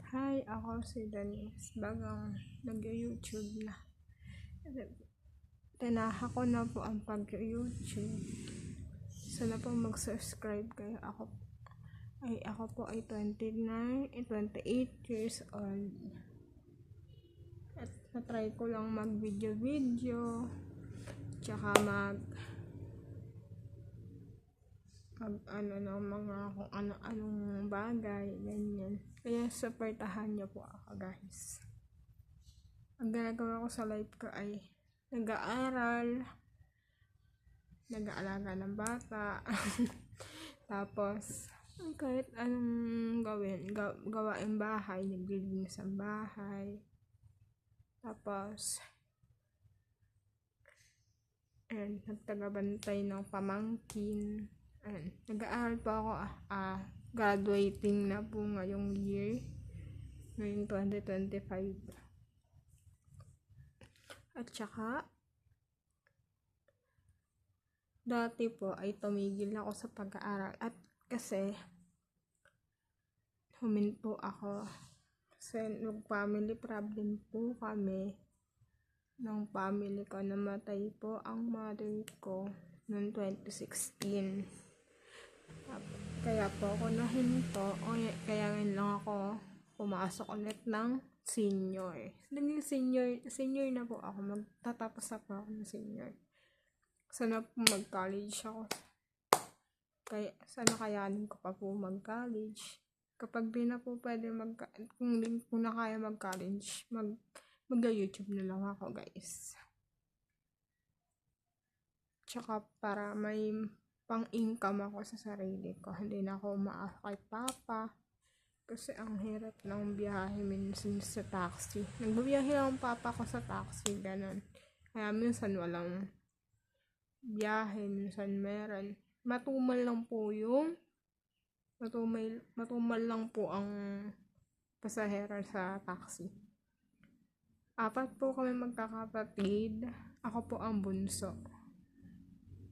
Hi, ako si Denise. Bagang nag-YouTube na. Tinaha ko na po ang pag-YouTube. Sana po mag-subscribe kayo. Ako po ay 28 years old. At na-try ko lang mag-video. Tsaka kung ano-anong bagay, ganyan. Kaya supportahan niyo po ako, guys. Ang ginagawa ko sa life ko ay nag-aaral, nag-aalaga ng bata, tapos kahit anong gawain bahay, naglilinis ang bahay, tapos nagtagabantay ng pamangkin. Nag-aaral po ako, graduating na po ngayong year, ngayong 2025. At saka, dati po ay tumigil ako sa pag-aaral at kasi huminto ako kasi nag-family problem po kami ng family ko. Namatay po ang mother ko noong 2016. Kaya po ako nahinto, kaya ngayon lang ako pumasok ulit ng senior. Naging senior na po ako. Magtatapos na po ako ng senior. Sana po mag-college ako. Sana kayanin ko pa po mag-college. Kapag di na po pwede kung di po na kaya mag-college, mag-YouTube na lang ako, guys. Tsaka para may pang-income ako sa sarili ko. Hindi na ako umaasa kay papa. Kasi ang hirap ng biyahe minsan sa taxi. Nagbibiyahe lang ang papa ko sa taxi, ganun. Kaya minsan walang biyahe, minsan meron. Matumal lang po ang pasahero sa taxi. 4 po kami magkakapatid. Ako po ang bunso.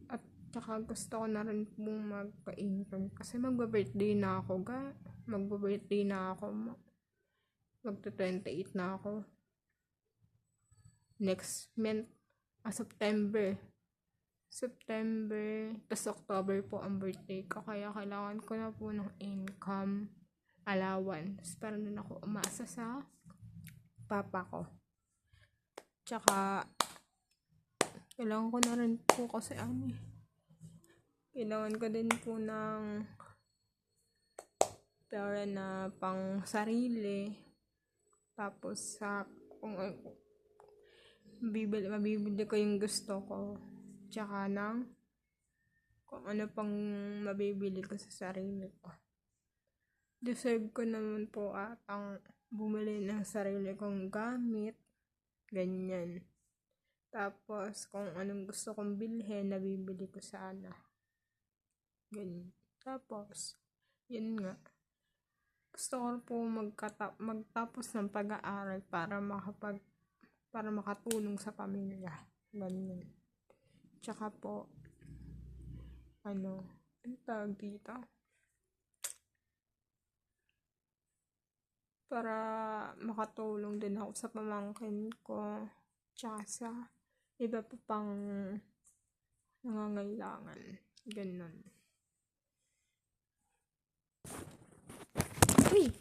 At saka gusto ko na rin pong magpa-income kasi magba-birthday na ako, magta-28 na ako next month, September, tas October po ang birthday ko, kaya kailangan ko na po ng income allowance para na ako umasa sa papa ko. Tsaka kailangan ko na rin po kasi kailangan ko din po ng pera na pang sarili. Tapos kung mabibili ko yung gusto ko. Tsaka kung ano pang mabibili ko sa sarili ko. Deserve ko naman po ang bumili ng sarili kong gamit. Ganyan. Tapos kung anong gusto kong bilhin, nabibili ko sana. Ganyan. Tapos, yun nga. Gusto ko po magtapos ng pag-aaral para makatulong sa pamilya. Ganyan. Tsaka po, ang tawag dito? Para makatulong din ako sa pamangkin ko. Tsaka sa iba po pang nangangailangan. Ganun. Uy!